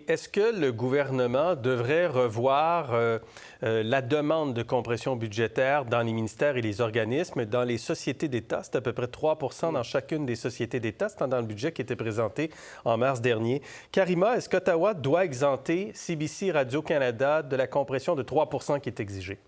est-ce que le gouvernement devrait revoir la demande de compression budgétaire dans les ministères et les organismes? Dans les sociétés d'État, c'est à peu près 3 dans chacune des sociétés d'État. C'est dans le budget qui était présenté en mars dernier. Karima, est-ce qu'Ottawa doit exempter CBC Radio-Canada de la compression de 3 qui est exigée?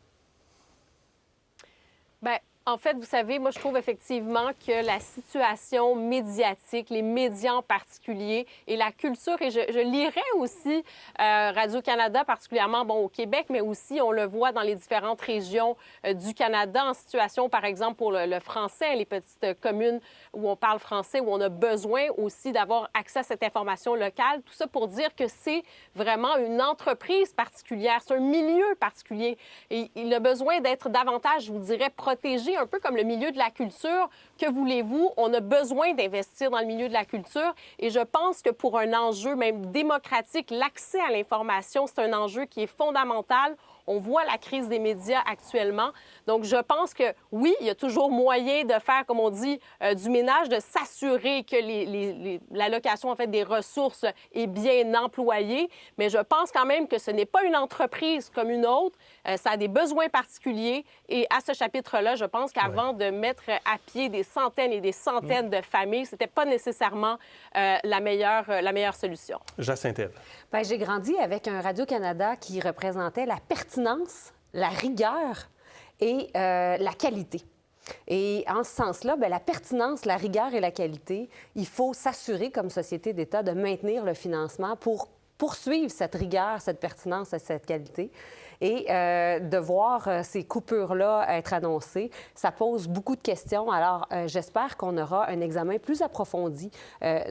Bien, en fait, vous savez, moi, je trouve effectivement que la situation médiatique, les médias en particulier et la culture, et je lirais aussi Radio-Canada, particulièrement au Québec, mais aussi, on le voit dans les différentes régions du Canada, en situation, par exemple, pour le français, les petites communes où on parle français, où on a besoin aussi d'avoir accès à cette information locale. Tout ça pour dire que c'est vraiment une entreprise particulière, c'est un milieu particulier. Et il a besoin d'être davantage, je vous dirais, protégé, un peu comme le milieu de la culture. Que voulez-vous? On a besoin d'investir dans le milieu de la culture et je pense que pour un enjeu même démocratique, l'accès à l'information, c'est un enjeu qui est fondamental. On voit la crise des médias actuellement. Donc, je pense que, oui, il y a toujours moyen de faire, comme on dit, du ménage, de s'assurer que l'allocation, en fait, des ressources est bien employée. Mais je pense quand même que ce n'est pas une entreprise comme une autre. Ça a des besoins particuliers. Et à ce chapitre-là, je pense qu'avant de mettre à pied des centaines et des centaines de familles, ce n'était pas nécessairement la meilleure solution. Jacinthe. Bien, j'ai grandi avec un Radio-Canada qui représentait la pertinence, la rigueur et la qualité. Et en ce sens-là, bien, la pertinence, la rigueur et la qualité, il faut s'assurer comme société d'État de maintenir le financement pour poursuivre cette rigueur, cette pertinence et cette qualité. Et de voir ces coupures-là être annoncées, ça pose beaucoup de questions. Alors, j'espère qu'on aura un examen plus approfondi,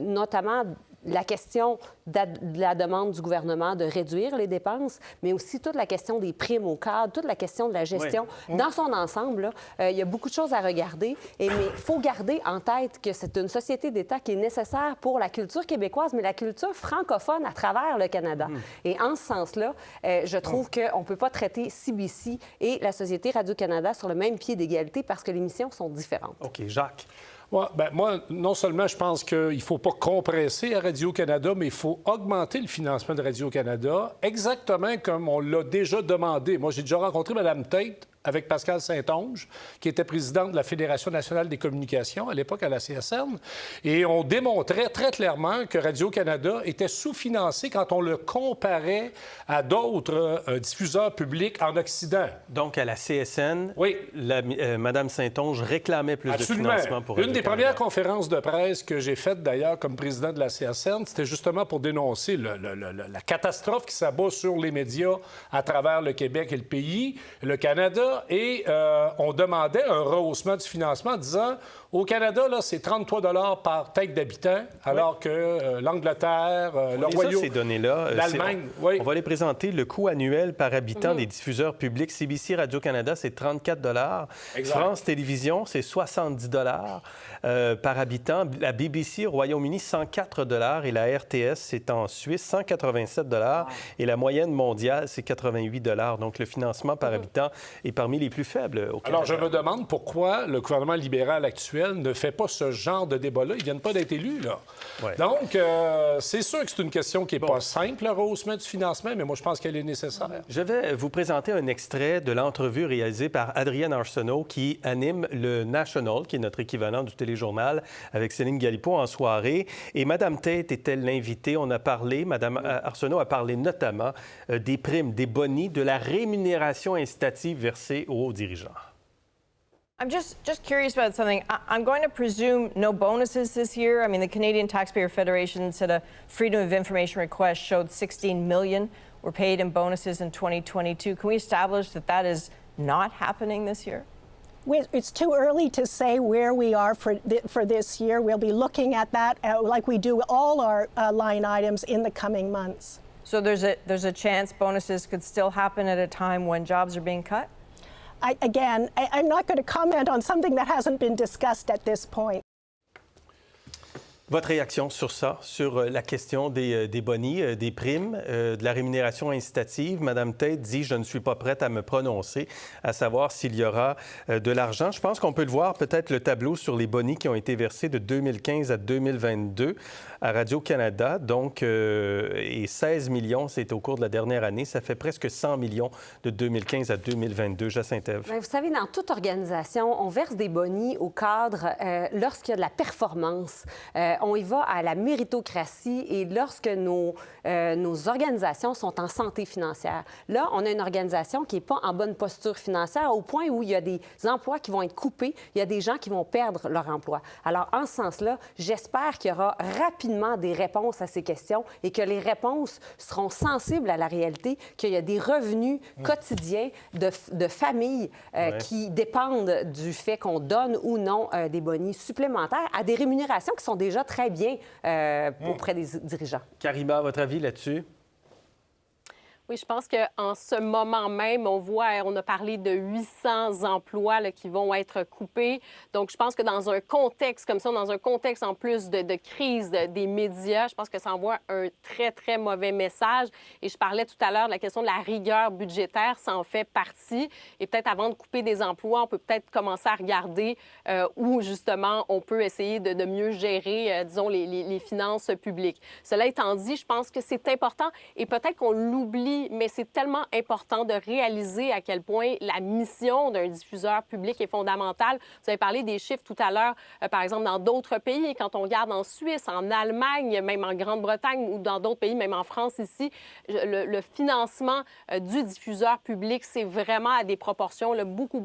notamment la question de la demande du gouvernement de réduire les dépenses, mais aussi toute la question des primes au cadre, toute la question de la gestion. Oui. Dans son ensemble, il y a beaucoup de choses à regarder, mais il faut garder en tête que c'est une société d'État qui est nécessaire pour la culture québécoise, mais la culture francophone à travers le Canada. Et en ce sens-là, je trouve qu'on ne peut pas traiter CBC et la Société Radio-Canada sur le même pied d'égalité parce que les missions sont différentes. OK. Jacques? Ouais, bien, moi, non seulement je pense qu'il ne faut pas compresser à Radio-Canada, mais il faut augmenter le financement de Radio-Canada, exactement comme on l'a déjà demandé. Moi, j'ai déjà rencontré Mme Tate avec Pascal Saint-Onge, qui était présidente de la Fédération nationale des communications, à l'époque à la CSN, et on démontrait très clairement que Radio-Canada était sous-financé quand on le comparait à d'autres diffuseurs publics en Occident. Donc, à la CSN, oui. Mme Saint-Onge réclamait plus Absolument. de financement pour Radio-Canada. Une des premières conférences de presse que j'ai faites, d'ailleurs, comme président de la CSN, c'était justement pour dénoncer la catastrophe qui s'abat sur les médias à travers le Québec et le pays, le Canada. Et on demandait un rehaussement du financement en disant, au Canada, là, c'est 33 $ par tête d'habitant, alors que l'Angleterre, le Royaume, ces données-là, l'Allemagne... On va les présenter. Le coût annuel par habitant des diffuseurs publics. CBC Radio-Canada, c'est 34 $. France Télévisions, c'est 70 $ par habitant. La BBC au Royaume-Uni, 104 $. Et la RTS, c'est en Suisse, 187 $. Et la moyenne mondiale, c'est 88 $. Donc, le financement par habitant est parmi les plus faibles au Canada. Alors, je me demande pourquoi le gouvernement libéral actuel ne fait pas ce genre de débat-là. Ils ne viennent pas d'être élus, là. Ouais. Donc, c'est sûr que c'est une question qui n'est pas simple, le rehaussement du financement, mais moi, je pense qu'elle est nécessaire. Je vais vous présenter un extrait de l'entrevue réalisée par Adrienne Arsenault, qui anime le National, qui est notre équivalent du téléjournal, avec Céline Galipeau en soirée. Et Mme Tate était l'invitée. On a parlé, Mme Arsenault a parlé notamment des primes, des bonis, de la rémunération incitative versée aux dirigeants. I'm just curious about something. I'm going to presume no bonuses this year. I mean, the Canadian Taxpayer Federation said a Freedom of Information request showed $16 million were paid in bonuses in 2022. Can we establish that that is not happening this year? It's too early to say where we are for this year. We'll be looking at that like we do all our line items in the coming months. So there's a chance bonuses could still happen at a time when jobs are being cut? I'm not going to comment on something that hasn't been discussed at this point. Votre réaction sur ça, sur la question des bonis, des primes, de la rémunération incitative? Madame Tate dit « Je ne suis pas prête à me prononcer, à savoir s'il y aura de l'argent. » Je pense qu'on peut le voir, peut-être le tableau sur les bonis qui ont été versés de 2015 à 2022 à Radio-Canada. Donc, et 16 millions, c'est au cours de la dernière année. Ça fait presque 100 millions de 2015 à 2022. Jacinthe Ève. Bien, vous savez, dans toute organisation, on verse des bonis au cadre lorsqu'il y a de la performance. On y va à la méritocratie et lorsque nos organisations sont en santé financière. Là, on a une organisation qui n'est pas en bonne posture financière au point où il y a des emplois qui vont être coupés, il y a des gens qui vont perdre leur emploi. Alors, en ce sens-là, j'espère qu'il y aura rapidement des réponses à ces questions et que les réponses seront sensibles à la réalité, qu'il y a des revenus quotidiens de familles qui dépendent du fait qu'on donne ou non des bonis supplémentaires à des rémunérations qui sont déjà très bien auprès des dirigeants. Karima, votre avis là-dessus? Oui, je pense qu'en ce moment même, on a parlé de 800 emplois là, qui vont être coupés. Donc, je pense que dans un contexte comme ça, dans un contexte en plus de crise des médias, je pense que ça envoie un très, très mauvais message. Et je parlais tout à l'heure de la question de la rigueur budgétaire, ça en fait partie. Et peut-être avant de couper des emplois, on peut peut-être commencer à regarder où, justement, on peut essayer de mieux gérer, disons, les finances publiques. Cela étant dit, je pense que c'est important et peut-être qu'on l'oublie, mais c'est tellement important de réaliser à quel point la mission d'un diffuseur public est fondamentale. Vous avez parlé des chiffres tout à l'heure, par exemple, dans d'autres pays. Quand on regarde en Suisse, en Allemagne, même en Grande-Bretagne ou dans d'autres pays, même en France ici, le financement du diffuseur public, c'est vraiment à des proportions là, beaucoup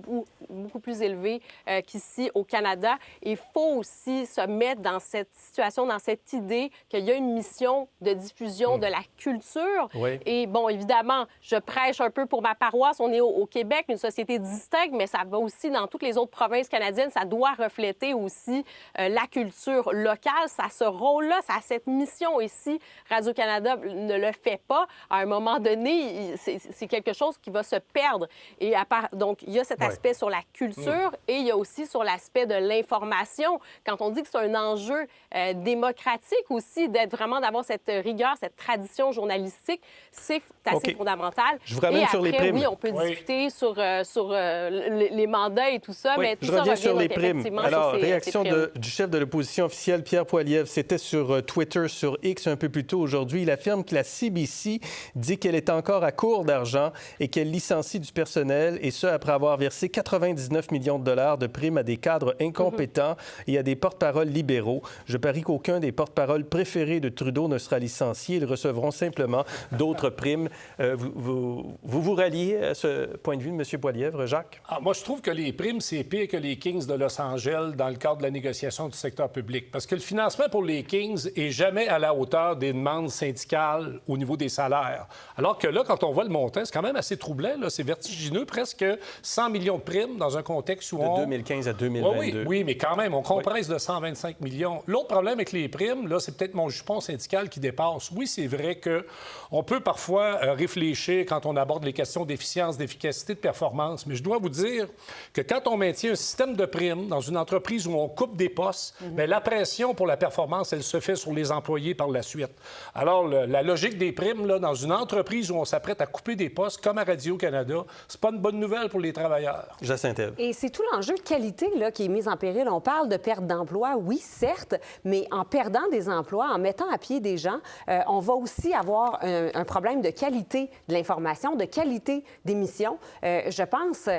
plus élevées qu'ici au Canada. Il faut aussi se mettre dans cette situation, dans cette idée qu'il y a une mission de diffusion de la culture. Oui. Et bon, évidemment, je prêche un peu pour ma paroisse. On est au Québec, une société distincte, mais ça va aussi dans toutes les autres provinces canadiennes. Ça doit refléter aussi la culture locale. Ça a ce rôle-là, ça a cette mission. Et si Radio-Canada ne le fait pas, à un moment donné, c'est quelque chose qui va se perdre. Et donc, il y a cet aspect sur la culture et il y a aussi sur l'aspect de l'information. Quand on dit que c'est un enjeu démocratique aussi, d'avoir cette rigueur, cette tradition journalistique, c'est assez fondamental. Je vous ramène et sur après, les primes. Oui, on peut discuter sur les mandats et tout ça, mais tout je ça reviens revient sur les donc primes. effectivement Alors, sur ces réaction primes. du chef de l'opposition officielle, Pierre Poilievre, c'était sur Twitter, sur X un peu plus tôt aujourd'hui. Il affirme que la CBC dit qu'elle est encore à court d'argent et qu'elle licencie du personnel, et ce, après avoir versé 99 millions de dollars de primes à des cadres incompétents et à des porte-paroles libéraux. Je parie qu'aucun des porte-paroles préférés de Trudeau ne sera licencié. Ils recevront simplement d'autres primes. Vous ralliez à ce point de vue de M. Poilievre, Jacques? Moi, je trouve que les primes, c'est pire que les Kings de Los Angeles dans le cadre de la négociation du secteur public. Parce que le financement pour les Kings est jamais à la hauteur des demandes syndicales au niveau des salaires. Alors que là, quand on voit le montant, c'est quand même assez troublant. Là. C'est vertigineux, presque 100 millions de primes dans un contexte où de 2015 à 2022. Oui, mais quand même, on compresse de 125 millions. L'autre problème avec les primes, là, c'est peut-être mon jupon syndical qui dépasse. Oui, c'est vrai qu'on peut parfois réfléchir quand on aborde les questions d'efficience, d'efficacité, de performance. Mais je dois vous dire que quand on maintient un système de primes dans une entreprise où on coupe des postes, bien, la pression pour la performance, elle se fait sur les employés par la suite. Alors, la logique des primes, là, dans une entreprise où on s'apprête à couper des postes, comme à Radio-Canada, c'est pas une bonne nouvelle pour les travailleurs. Jacinthe Ève. Et c'est tout l'enjeu de qualité là, qui est mis en péril. On parle de perte d'emploi, oui, certes, mais en perdant des emplois, en mettant à pied des gens, on va aussi avoir un problème de qualité de l'information, de qualité d'émission. Je pense,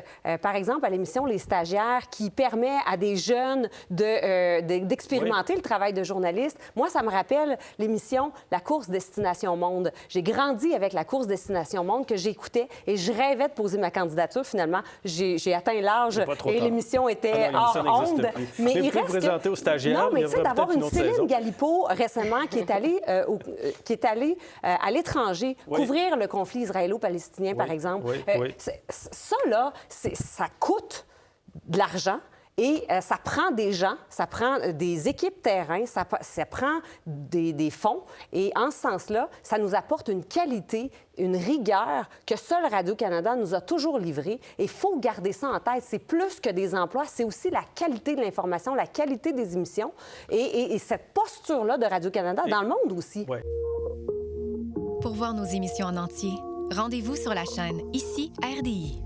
par exemple, à l'émission Les Stagiaires qui permet à des jeunes d'expérimenter le travail de journaliste. Moi, ça me rappelle l'émission La course Destination Monde. J'ai grandi avec la course Destination Monde que j'écoutais et je rêvais de poser ma candidature. Finalement, j'ai atteint l'âge et l'émission était hors onde. Mais il reste présenter aux stagiaires. Non, mais tu sais, d'avoir une Céline Galipeau récemment qui est allée à l'étranger couvrir le conflit israélo-palestinien, par exemple. Ça, là, ça coûte de l'argent. Et ça prend des gens, ça prend des équipes terrain, ça prend des fonds. Et en ce sens-là, ça nous apporte une qualité, une rigueur que seul Radio-Canada nous a toujours livrée. Et il faut garder ça en tête. C'est plus que des emplois, c'est aussi la qualité de l'information, la qualité des émissions et cette posture-là de Radio-Canada dans le monde aussi. Ouais. Pour voir nos émissions en entier, rendez-vous sur la chaîne Ici RDI.